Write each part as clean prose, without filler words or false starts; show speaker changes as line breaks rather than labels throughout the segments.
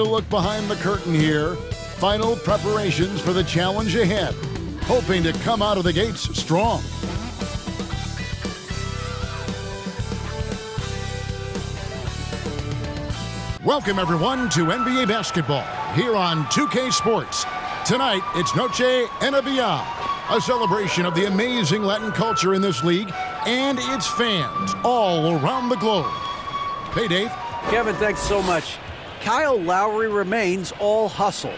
a look behind the curtain here. Final preparations for the challenge ahead. Hoping to come out of the gates strong. Welcome, everyone, to NBA basketball here on 2K Sports. Tonight, it's Noche NBA, a celebration of the amazing Latin culture in this league and its fans all around the globe. Hey, Dave.
Kevin, thanks so much. Kyle Lowry remains all hustle.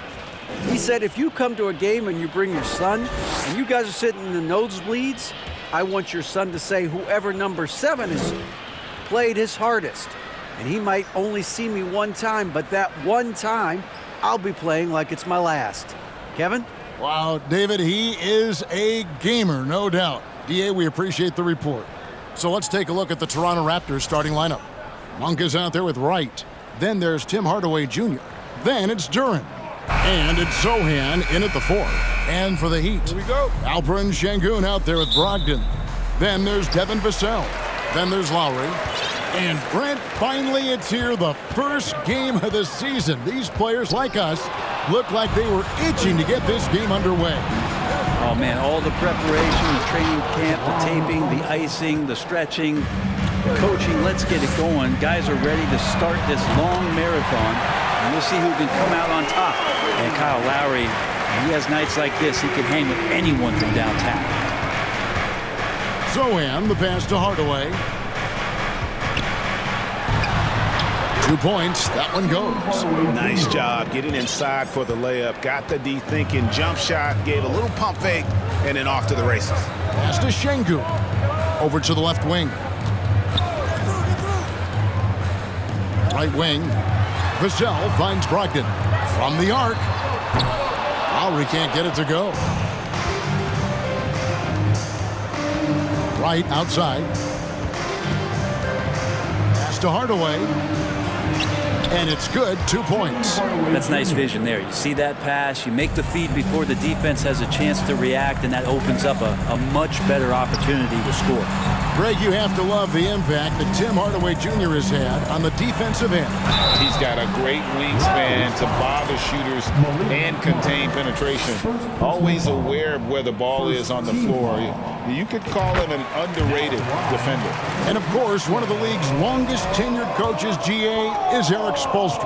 He said if you come to a game and you bring your son and you guys are sitting in the nosebleeds, I want your son to say whoever number 7 is played his hardest. And he might only see me one time, but that one time, I'll be playing like it's my last. Kevin?
Wow, David, he is a gamer, no doubt. DA, we appreciate the report. So let's take a look at the Toronto Raptors starting lineup. Monk is out there with Wright. Then there's Tim Hardaway Jr. Then it's Duren. And it's Sohan in at the 4th. And for the Heat, here we go. Alperen Sengun out there with Brogdon. Then there's Devin Vassell. Then there's Lowry. And Brent, finally it's here, the first game of the season. These players, like us, look like they were itching to get this game underway.
Oh, man, all the preparation, the training camp, the taping, the icing, the stretching, the coaching. Let's get it going. Guys are ready to start this long marathon, and we'll see who can come out on top. And Kyle Lowry, he has nights like this. He can hang with anyone from downtown.
Sohan, the pass to Hardaway. 2 points, that one goes.
Nice job getting inside for the layup. Got the D thinking, jump shot, gave a little pump fake, and then off to the races.
Pass to Sengun. Over to the left wing. Right wing. Vassell finds Brogdon. From the arc. Lowry can't get it to go. Right outside. Pass to Hardaway. And it's good, 2 points.
That's nice vision there. You see that pass, you make the feed before the defense has a chance to react, and that opens up a much better opportunity to score.
Greg, you have to love the impact that Tim Hardaway Jr. has had on the defensive end.
He's got a great wingspan to bother shooters and contain penetration. Always aware of where the ball is on the floor. You could call him an underrated defender.
And, of course, one of the league's longest tenured coaches, GA, is Eric Spoelstra.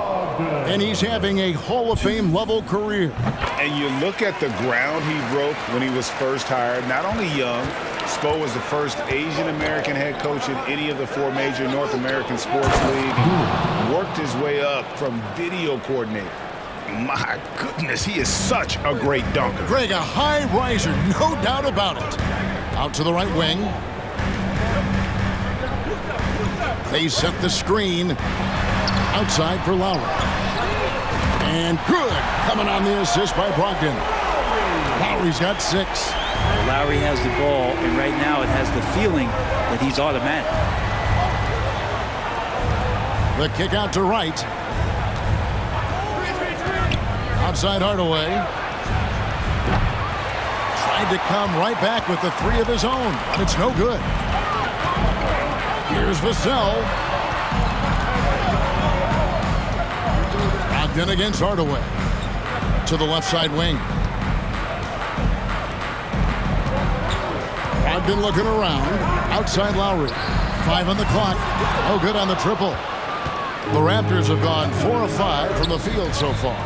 And he's having a Hall of Fame level career.
And you look at the ground he broke when he was first hired. Not only young, Spo was the first Asian-American head coach in any of the 4 major North American sports leagues. He worked his way up from video coordinator. My goodness, he is such a great dunker.
Greg, a high riser, no doubt about it. Out to the right wing. They set the screen. Outside for Lowry. And good. Coming on the assist by Brogdon. Lowry's got 6.
Lowry has the ball, and right now it has the feeling that he's automatic.
The kick out to Wright. Outside Hardaway. Tried to come right back with the 3 of his own, but it's no good. Here's Vassell. Brogdon against Hardaway. To the left side wing. Brogdon looking around. Outside Lowry. 5 on the clock. No good on the triple. The Raptors have gone 4 of 5 from the field so far.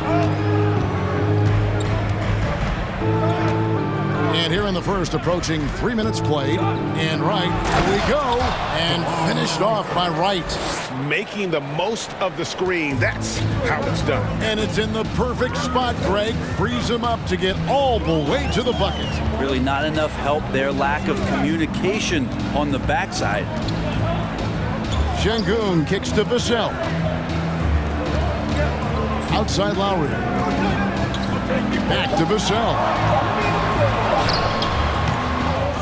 And here in the first, approaching 3 minutes played. And Wright, here we go. And finished off by Wright.
Making the most of the screen. That's how it's done.
And it's in the perfect spot, Greg. Frees him up to get all the way to the bucket.
Really not enough help there. Lack of communication on the backside.
Sengun kicks to Vassell. Outside Lowry. Back to Vassell.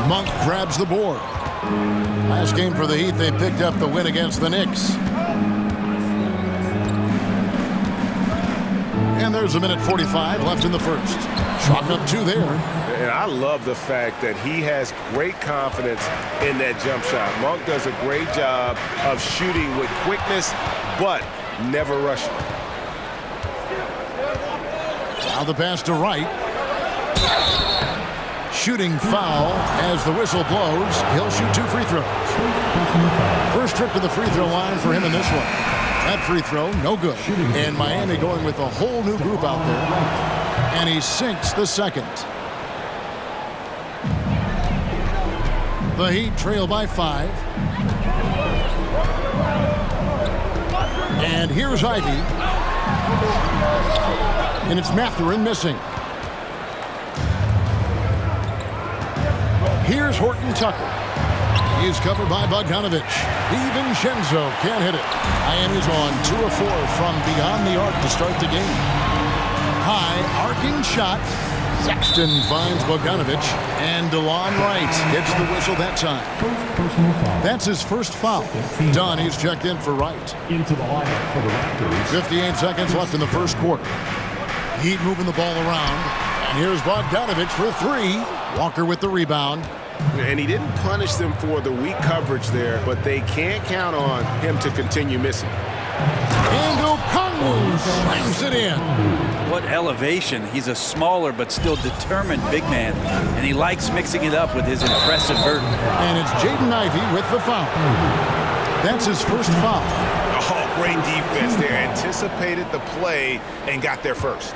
Monk grabs the board. Last game for the Heat, they picked up the win against the Knicks. And there's a minute 45 left in the first. Chalk up 2 there.
And I love the fact that he has great confidence in that jump shot. Monk does a great job of shooting with quickness, but never rushing.
Now the pass to Wright. Shooting foul as the whistle blows. He'll shoot 2 free throws. First trip to the free throw line for him in this one. That free throw, no good. And Miami going with a whole new group out there. And he sinks the second. The Heat trail by 5. And here's Ivy. And it's Mathurin missing. Here's Horton Tucker. He's covered by Bogdanovich. DiVincenzo can't hit it. Miami's on 2 of 4 from beyond the arc to start the game. High arcing shot. Sexton finds Bogdanovich. And DeLon Wright gets the whistle that time. That's his first foul. Donnie's checked in for Wright.
Into the lineup for the Raptors.
58 seconds left in the first quarter. Heat moving the ball around. And here's Bogdanovich for 3. Walker with the rebound.
And he didn't punish them for the weak coverage there, but they can't count on him to continue missing.
And Okongwu slams it in.
What elevation. He's a smaller but still determined big man, and he likes mixing it up with his impressive vert.
And it's Jaden Ivey with the foul. That's his first foul.
Oh, great defense there. Anticipated the play and got there first.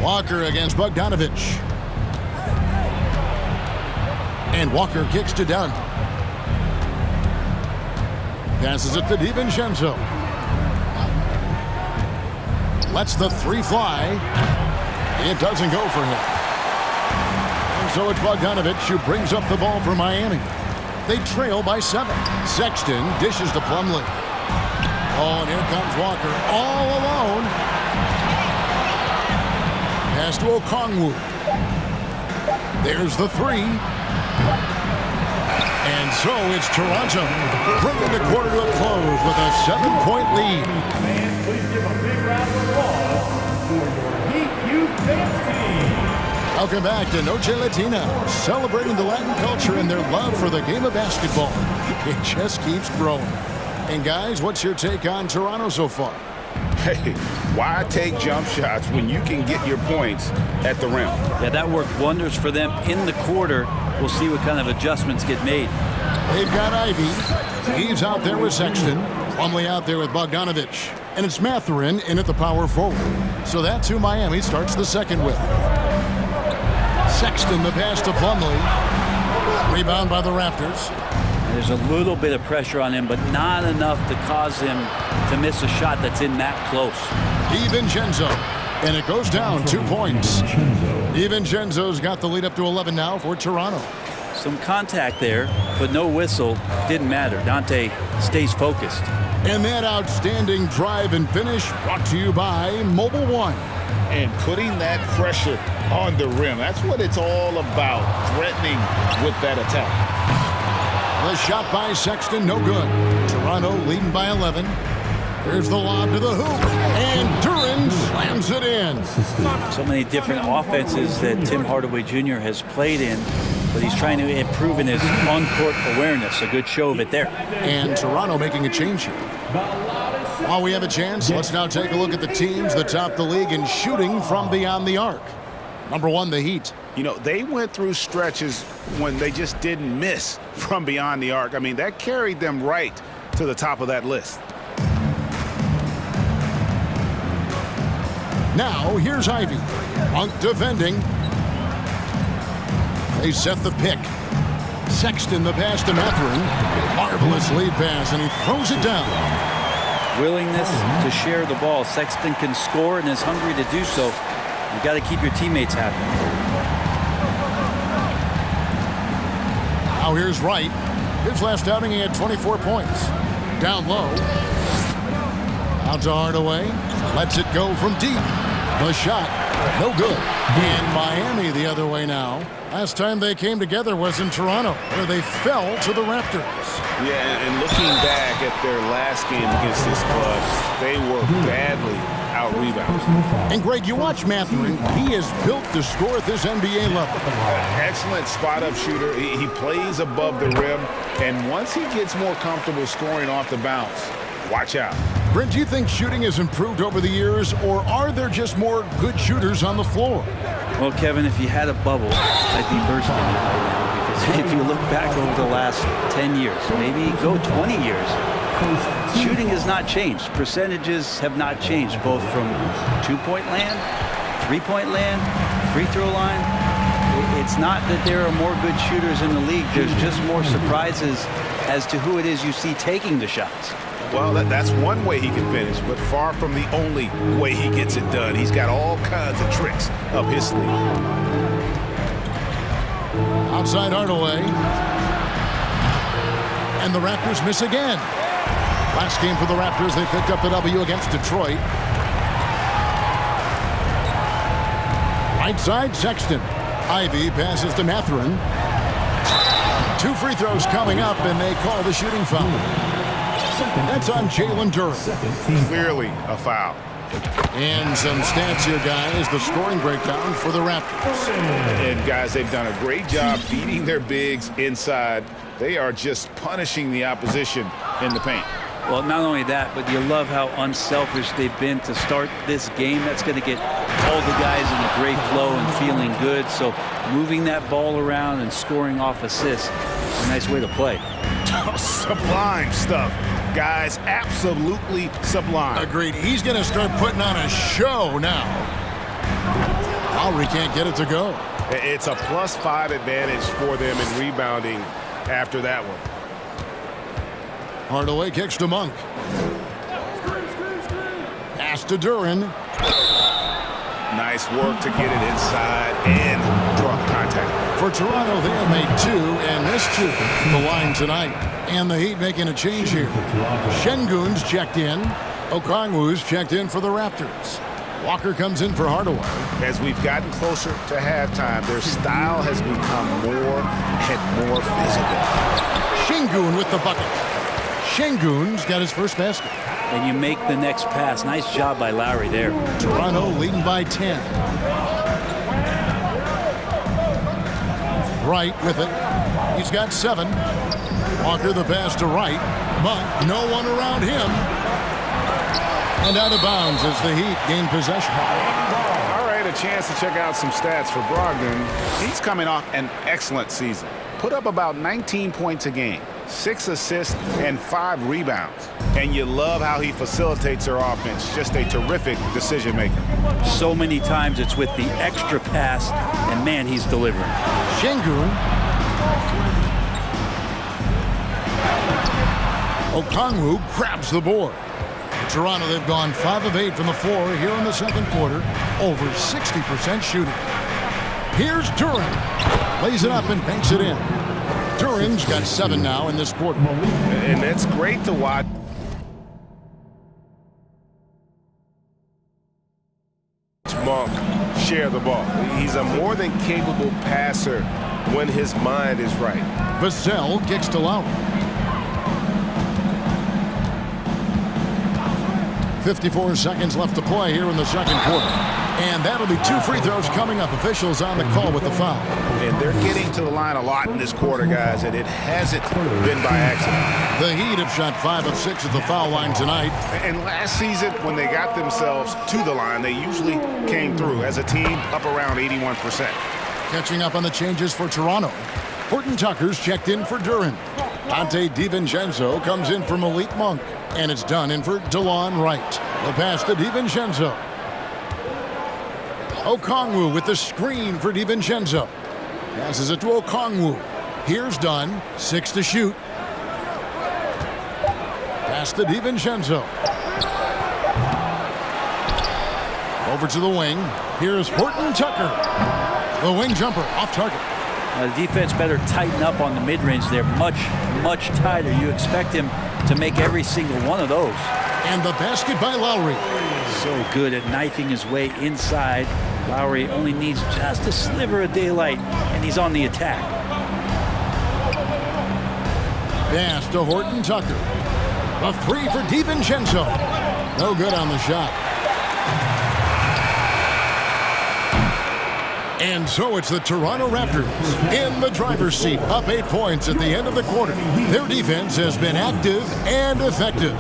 Walker against Bogdanovich. And Walker kicks to Dunn. Passes it to DiVincenzo. Lets the 3 fly. It doesn't go for him. And so it's Bogdanovich who brings up the ball for Miami. They trail by 7. Sexton dishes to Plumlee. Oh, and here comes Walker all alone. Pass to Okongwu. There's the 3. And so it's Toronto bringing the quarter to a close with a 7-point lead.
Man, please give a big round of applause for your Heat Youth Dance Team.
Welcome back to Noche Latina, celebrating the Latin culture and their love for the game of basketball. It just keeps growing. And guys, what's your take on Toronto so far?
Hey, why take jump shots when you can get your points at the rim?
Yeah, that worked wonders for them in the quarter. We'll see what kind of adjustments get made.
They've got Ivy. He's out there with Sexton. Plumlee out there with Bogdanovich. And it's Mathurin in at the power forward. So that's who Miami starts the second with. Sexton, the pass to Plumlee. Rebound by the Raptors.
There's a little bit of pressure on him, but not enough to cause him to miss a shot that's in that close.
DiVincenzo. And it goes down 2 points. DiVincenzo's got the lead up to 11 now for Toronto.
Some contact there, but no whistle. Didn't matter. Dante stays focused.
And that outstanding drive and finish brought to you by Mobile One.
And putting that pressure on the rim. That's what it's all about, threatening with that attack.
The shot by Sexton, no good. Toronto leading by 11. Here's the lob to the hoop. And Duran slams it in.
So many different offenses that Tim Hardaway Jr. has played in, but he's trying to improve in his on-court awareness. A good show of it there.
And Toronto making a change here. While we have a chance, let's now take a look at the teams that top the league in shooting from beyond the arc. Number 1, the Heat.
You know, they went through stretches when they just didn't miss from beyond the arc. I mean, that carried them right to the top of that list.
Now, here's Ivy. Monk defending. They set the pick. Sexton, the pass to Mathurin. Marvelous lead pass, and he throws it down.
Willingness to share the ball. Sexton can score and is hungry to do so. You got to keep your teammates happy.
Now here's Wright. His last outing, he had 24 points. Down low. Out to Hardaway. Lets it go from deep. The shot, no good. And Miami the other way now. Last time they came together was in Toronto, where they fell to the Raptors.
Yeah, and looking back at their last game against this club, they were badly out-rebounded.
And Greg, you watch Mathurin. He is built to score at this NBA level.
Excellent spot-up shooter. He plays above the rim, and once he gets more comfortable scoring off the bounce, Watch out.
Brent, do you think shooting has improved over the years, or are there just more good shooters on the floor?
Well, Kevin, if you had a bubble, I'd be bursting it right now. Because if you look back over the last 10 years, maybe go 20 years, shooting has not changed. Percentages have not changed, both from two-point land, three-point land, free throw line. It's not that there are more good shooters in the league. There's just more surprises as to who it is you see taking the shots.
Well, that's one way he can finish, but far from the only way he gets it done. He's got all kinds of tricks up his sleeve.
Outside Hardaway. And the Raptors miss again. Last game for the Raptors, they picked up the W against Detroit. Right side, Sexton. Ivy passes to Mathurin. 2 free throws coming up, and they call the shooting foul. That's on Jalen Duren.
Clearly a foul.
And some stats here, guys. The scoring breakdown for the Raptors.
And, guys, they've done a great job feeding their bigs inside. They are just punishing the opposition in the paint.
Well, not only that, but you love how unselfish they've been to start this game. That's going to get all the guys in a great flow and feeling good. So moving that ball around and scoring off assists is a nice way to play.
Sublime stuff, guys. Absolutely sublime.
Agreed. He's going to start putting on a show now. Lowry can't get it to go.
It's a +5 advantage for them in rebounding after that one.
Hardaway kicks to Monk. Pass to Duren.
Nice work to get it inside and draw contact.
For Toronto, they have made 2 and missed 2 from the line tonight. And the Heat making a change here. Şengün's checked in. Okongwu's checked in for the Raptors. Walker comes in for Hardaway.
As we've gotten closer to halftime, their style has become more and more physical.
Şengün with the bucket. Şengün's got his first basket.
And you make the next pass. Nice job by Lowry there.
Toronto leading by 10. Wright with it. He's got 7. Walker the pass to Wright. Monk, no one around him. And out of bounds as the Heat gain possession.
All right, a chance to check out some stats for Brogdon. He's coming off an excellent season. Put up about 19 points a game, 6 assists, and 5 rebounds. And you love how he facilitates their offense. Just a terrific decision maker.
So many times it's with the extra pass, and man, he's delivering.
Şengün. Okongwu grabs the board. In Toronto, they've gone 5 of 8 from the floor here in the second quarter. Over 60% shooting. Here's Duren. Lays it up and banks it in. Duren's got 7 now in this quarter.
And that's great to watch. Monk share the ball. He's a more than capable passer when his mind is right.
Vassell kicks to Lowry. 54 seconds left to play here in the second quarter. And that'll be 2 free throws coming up. Officials on the call with the foul.
And they're getting to the line a lot in this quarter, guys, and it hasn't been by accident.
The Heat have shot 5 of 6 at the foul line tonight.
And last season, when they got themselves to the line, they usually came through as a team up around 81%.
Catching up on the changes for Toronto. Horton Tucker's checked in for Duren. Dante DiVincenzo comes in for Malik Monk. And it's done in for DeLon Wright. The pass to DiVincenzo. Okongwu with the screen for DiVincenzo. Passes it to Okongwu. Here's Dunn. 6 to shoot. Pass to DiVincenzo. Over to the wing. Here's Horton Tucker. The wing jumper off target.
The defense better tighten up on the mid-range there. Much, much tighter. You expect him to make every single one of those.
And the basket by Lowry.
So good at knifing his way inside. Lowry only needs just a sliver of daylight, and he's on the attack.
Pass to Horton Tucker. A 3 for DiVincenzo. No good on the shot. And so it's the Toronto Raptors in the driver's seat, up 8 points at the end of the quarter. Their defense has been active and effective.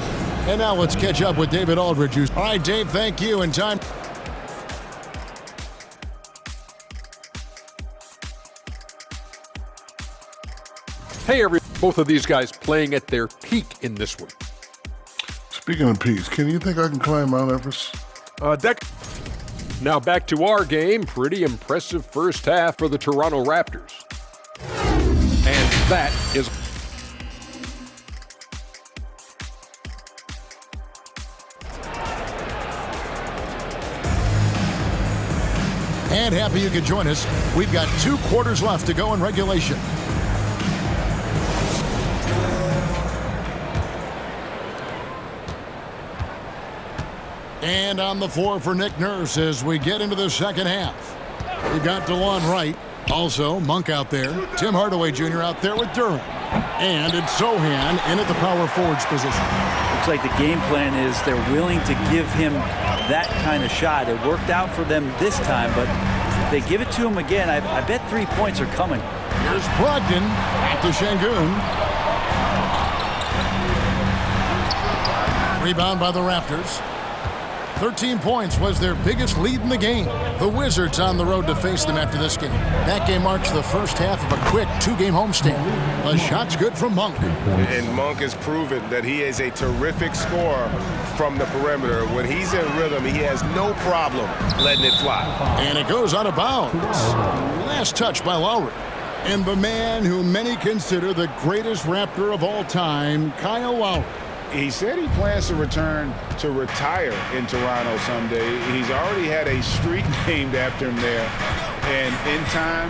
And now let's catch up with David Aldridge. All right, Dave, thank you. And time.
Hey, both of these guys playing at their peak in this one.
Speaking of peaks, can you think I can climb Mount Everest?
Now back to our game. Pretty impressive first half for the Toronto Raptors. And that is...
And happy you could join us. We've got 2 quarters left to go in regulation. And on the floor for Nick Nurse as we get into the second half. We've got DeLon Wright. Also, Monk out there. Tim Hardaway Jr. out there with Duren. And it's Sohan in at the power forwards position.
Looks like the game plan is they're willing to give him that kind of shot. It worked out for them this time, but if they give it to him again, I bet 3 points are coming.
Here's Brogdon back to Şengün. Rebound by the Raptors. 13 points was their biggest lead in the game. The Wizards on the road to face them after this game. That game marks the first half of a quick 2-game homestand. A shot's good from Monk.
And Monk has proven that he is a terrific scorer from the perimeter. When he's in rhythm, he has no problem letting it fly.
And it goes out of bounds. Last touch by Lowry. And the man who many consider the greatest Raptor of all time, Kyle Lowry.
He said he plans to return to retire in Toronto someday. He's already had a street named after him there. And in time,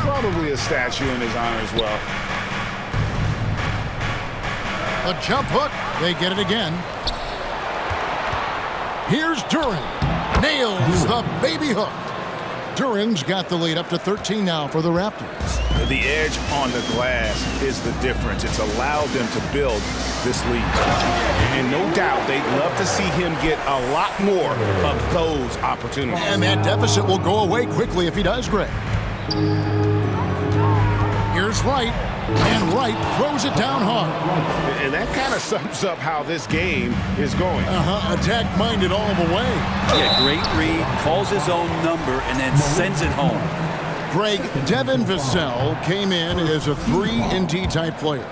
probably a statue in his honor as well.
A jump hook. They get it again. Here's Duren. Nails the baby hook. Duren's got the lead up to 13 now for the Raptors.
The edge on the glass is the difference. It's allowed them to build this lead. And no doubt they'd love to see him get a lot more of those opportunities.
And that deficit will go away quickly if he does, Greg. Here's Wright. And Wright throws it down hard.
And that kind of sums up how this game is going.
Attack-minded all the way.
Yeah, great read, calls his own number, and then sends it home.
Greg, Devin Vassell came in as a 3-and-D type player,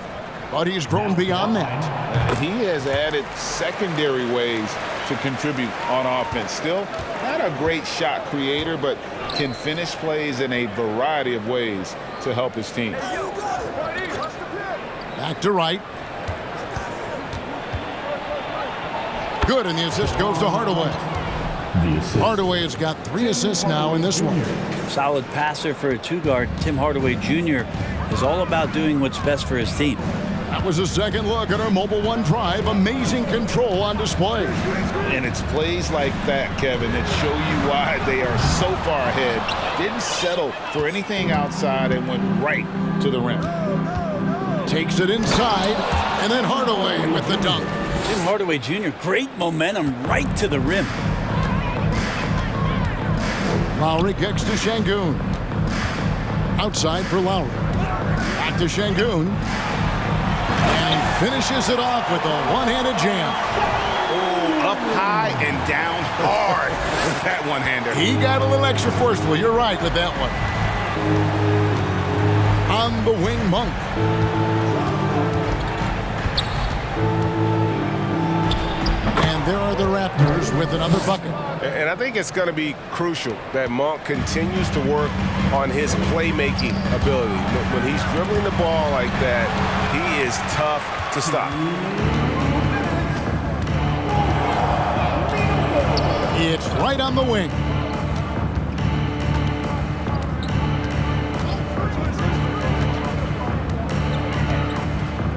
but he's grown beyond that.
He has added secondary ways to contribute on offense. Still not a great shot creator, but can finish plays in a variety of ways to help his team.
Back to Wright. Good, and the assist goes to Hardaway. Hardaway has got 3 assists now in this one.
Solid passer for a 2-guard. Tim Hardaway Jr. is all about doing what's best for his team.
That was a second look at our Mobile One drive. Amazing control on display.
And it's plays like that, Kevin, that show you why they are so far ahead. Didn't settle for anything outside and went right to the rim.
Takes it inside, and then Hardaway with the dunk.
Tim Hardaway Jr., great momentum right to the rim.
Lowry kicks to Şengün. Outside for Lowry. Back to Şengün. And he finishes it off with a one-handed jam.
Oh, up high and down hard with that one-hander.
He got a little extra forceful. You're right with that one. On the wing, Monk. And there are the Raptors with another bucket.
And I think it's going to be crucial that Monk continues to work on his playmaking ability. When he's dribbling the ball like that, he is tough to stop.
It's right on the wing.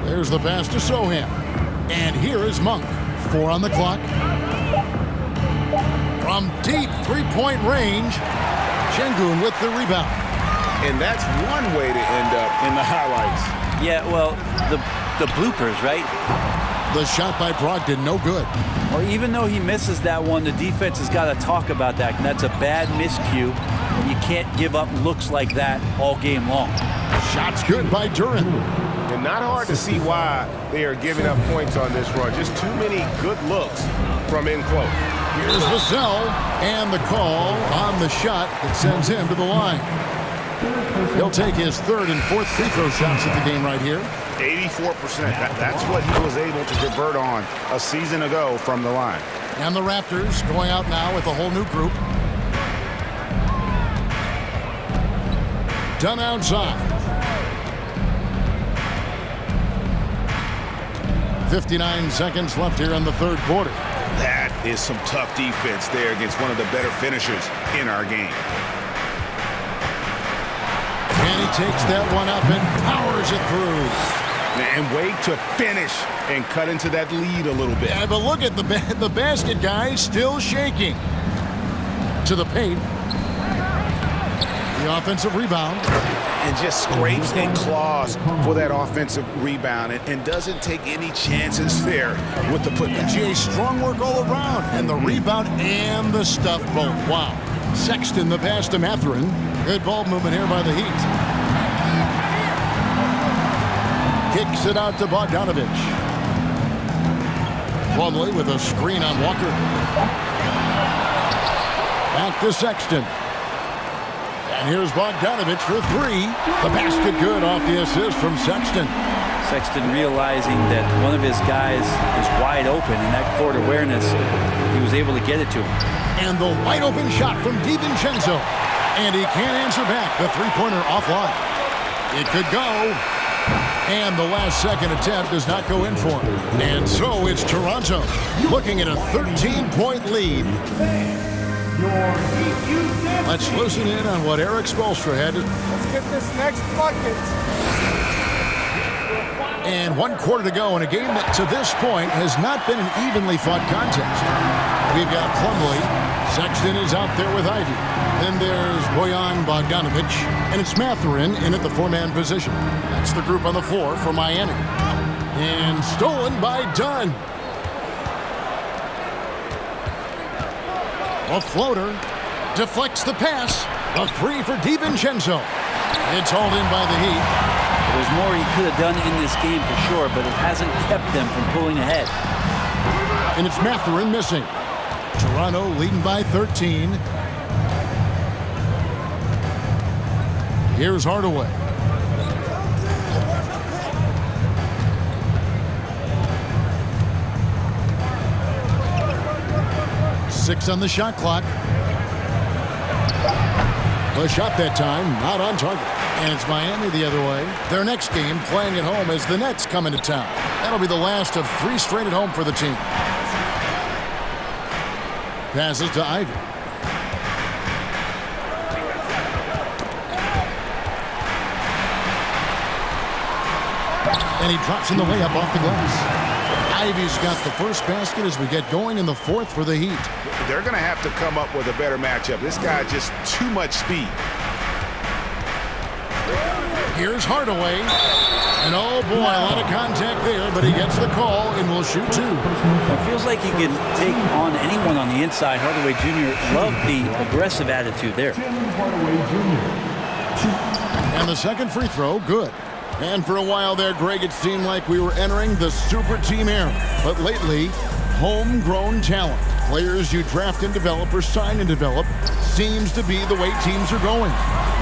There's the pass to Sohan. And here is Monk. 4 on the clock. From deep three-point range, Şengün with the rebound.
And that's one way to end up in the highlights.
Yeah, well, the bloopers, right?
The shot by Brogdon, no good.
Or even though he misses that one, the defense has got to talk about that. And that's a bad miscue. You can't give up looks like that all game long.
Shot's good by Duren.
And Not hard to see why they are giving up points on this run. Just too many good looks from in close.
Here's Vassell, and the call on the shot that sends him to the line. He'll take his third and fourth free throw shots at the game right here.
84%. That's what he was able to convert on a season ago from the line.
And the Raptors going out now with a whole new group. Done outside. 59 seconds left here in the third quarter.
That is some tough defense there against one of the better finishers in our game.
And he takes that one up and powers it through.
And wait to finish and cut into that lead a little bit.
Yeah, but look at the basket, guys, still shaking. To the paint. The offensive rebound.
And just scrapes and claws for that offensive rebound and doesn't take any chances there with the putback.
Jay, strong work all around. And the rebound and the stuff both. Wow. Sexton the pass to Mathurin. Good ball movement here by the Heat. Kicks it out to Bogdanovich. Plumlee with a screen on Walker. Back to Sexton. And here's Bogdanovich for three. The basket good off the assist from Sexton.
Sexton realizing that one of his guys is wide open, and that court awareness, he was able to get it to him.
And the wide open shot from DiVincenzo. And he can't answer back. The three-pointer offline. It could go. And the last second attempt does not go in for him. And so it's Toronto looking at a 13-point lead. Let's listen in on what Eric Spoelstra had.
Let's get this next bucket.
And 1 quarter to go in a game that to this point has not been an evenly fought contest. We've got Plumlee. Sexton is out there with Ivy. Then there's Bojan Bogdanovich. And it's Mathurin in at the four-man position. That's the group on the floor for Miami. And stolen by Dunn. A floater. Deflects the pass. A three for DiVincenzo. It's hauled in by the Heat.
There's more he could have done in this game for sure, but it hasn't kept them from pulling ahead.
And it's Mathurin missing. Toronto leading by 13. Here's Hardaway. Six on the shot clock. The shot that time, not on target. And it's Miami the other way. Their next game playing at home as the Nets come into town. That'll be the last of 3 straight at home for the team. Passes to Ivy. And he drops in the layup off the glass. Ivy's got the first basket as we get going in the fourth for the Heat.
They're going to have to come up with a better matchup. This guy just too much speed.
Here's Hardaway. And oh boy, a lot of contact there, but he gets the call and will shoot 2.
It feels like he can take on anyone on the inside. Hardaway Jr. loved the aggressive attitude there.
And the second free throw, good. And for a while there, Greg, it seemed like we were entering the super team era. But lately, homegrown talent, players you draft and develop or sign and develop, seems to be the way teams are going.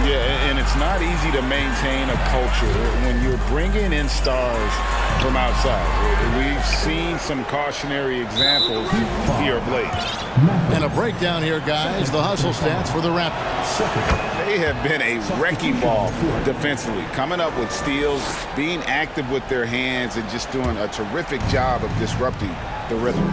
Yeah, and it's not easy to maintain a culture when you're bringing in stars from outside. We've seen some cautionary examples here of late.
And a breakdown here, guys. The hustle stats for the Raptors.
They have been a wrecking ball defensively, coming up with steals, being active with their hands, and just doing a terrific job of disrupting the rhythm.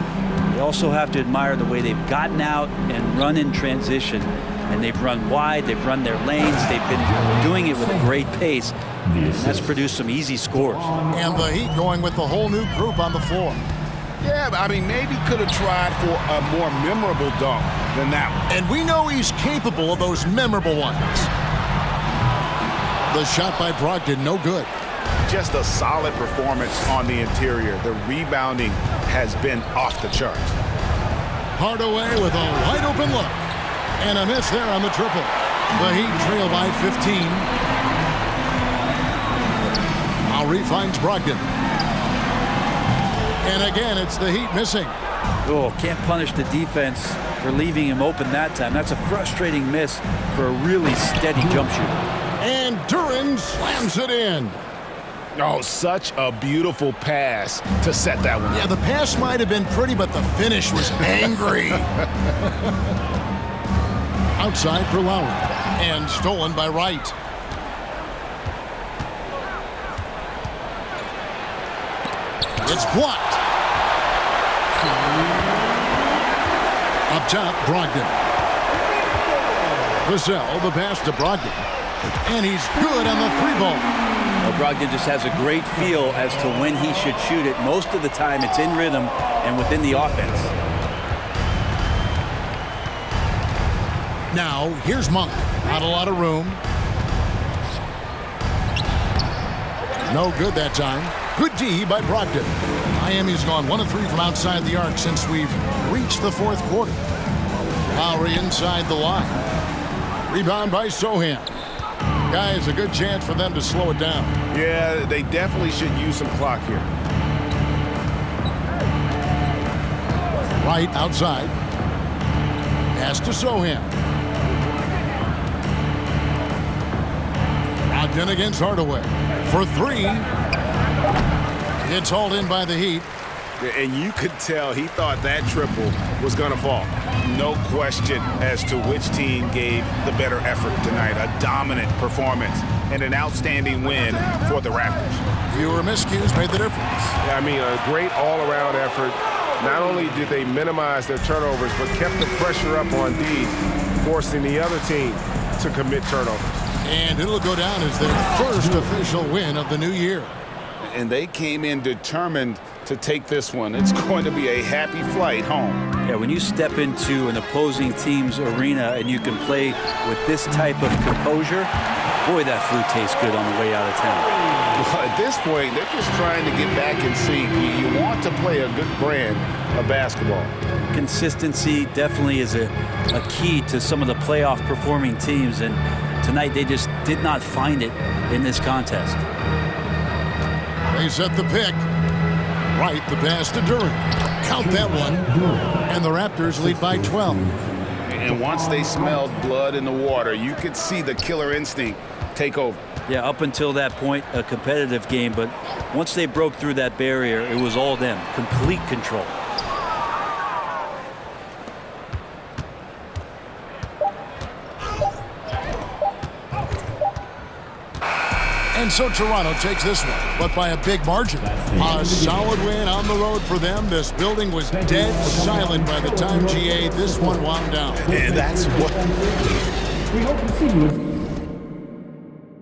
You also have to admire the way they've gotten out and run in transition. And they've run wide, they've run their lanes, they've been doing it with a great pace. And that's produced some easy scores.
And the Heat going with the whole new group on the floor.
Yeah, but I mean, maybe could have tried for a more memorable dunk than that one.
And we know he's capable of those memorable ones. The shot by Brogdon, no good.
Just a solid performance on the interior. The rebounding has been off the charts.
Hardaway with a wide open look. And a miss there on the triple. The Heat trail by 15. Lowry finds Brogdon. And again, it's the Heat missing.
Oh, can't punish the defense for leaving him open that time. That's a frustrating miss for a really steady jump shooter.
And Duran slams it in.
Oh, such a beautiful pass to set that one.
Yeah, the pass might have been pretty, but the finish was angry. Outside for Lowry. And stolen by Wright. It's blocked. Up top, Brogdon. Vassell, the pass to Brogdon. And he's good on the three ball.
Well, Brogdon just has a great feel as to when he should shoot it. Most of the time, it's in rhythm and within the offense.
Now, here's Monk. Not a lot of room. No good that time. Good D by Brogdon. Miami's gone 1 of 3 from outside the arc since we've reached the fourth quarter. Lowry inside the line. Rebound by Sohan. Guys, a good chance for them to slow it down.
Yeah, they definitely should use some clock here.
Right outside. Pass to Sohan. Brogdon against Hardaway. For 3. It's hauled in by the Heat.
And you could tell he thought that triple was going to fall. No question as to which team gave the better effort tonight. A dominant performance and an outstanding win for the Raptors.
Fewer miscues made the difference.
Yeah, I mean, a great all-around effort. Not only did they minimize their turnovers, but kept the pressure up on D, forcing the other team to commit turnovers.
And it'll go down as their first official win of the new year.
And they came in determined to take this one. It's going to be a happy flight home.
Yeah, when you step into an opposing team's arena and you can play with this type of composure, boy, that food tastes good on the way out of town.
Well, at this point, they're just trying to get back in sync. You want to play a good brand of basketball.
Consistency definitely is a key to some of the playoff performing teams, and tonight they just did not find it in this contest.
They set the pick. Right, the pass to Duran. Count that one. And the Raptors lead by 12.
And once they smelled blood in the water, you could see the killer instinct take over.
Yeah, up until that point, a competitive game, but once they broke through that barrier, it was all them. Complete control.
And so Toronto takes this one, but by a big margin. A solid win on the road for them. This building was dead silent by the time, GA, this one wound down.
And that's what...
We hope to see you